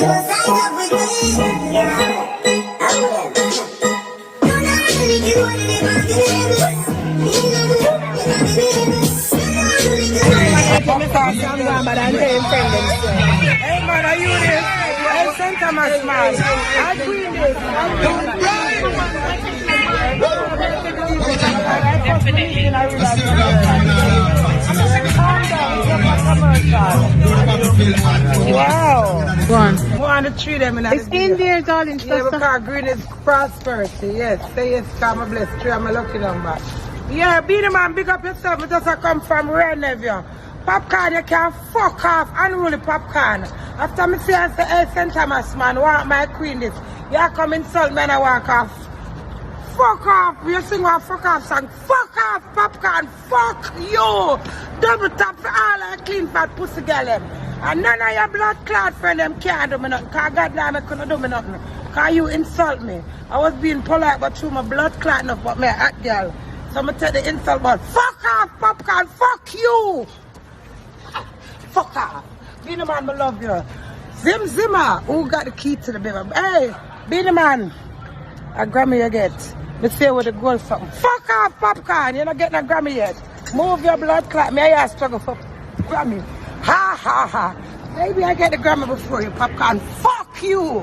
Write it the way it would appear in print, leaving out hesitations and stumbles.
Hey man, are you this? Hey, St. Thomas man. I queen this. Wow. Go on. I want to treat them in a It's in there, darling. yeah, because green is prosperity. Yes, say yes, come and bless. Tree, I'm a lucky number. Yeah, be the man, big up yourself. It doesn't come from Red Nephew. Popcaan, you can fuck off. Unruly Popcaan. After me say, I say, hey, St. Thomas man, want my queen this. You come insult me and I walk off. Fuck off. You sing one fuck off song. Fuck off, Popcaan. Fuck you. Double tap for all our clean fat pussy girl them. And none of your blood clot friend them can't do me nothing. Because God damn it couldn't do me nothing. Because you insult me. I was being polite, but through my blood clot enough, but me a hot girl. So I'm going to take the insult, but fuck off, Popcaan. Fuck you. Fuck off. Be the man, I love you. Zim Zimmer, who got the key to the baby? Hey, be the man. A Grammy you get. Let's see where the goal something. Fuck off, Popcaan. You're not getting a Grammy yet. Move your blood clot. Me, I struggle for Grammy. Ha ha ha. Maybe I get the Grammy before you, Popcaan. Fuck you.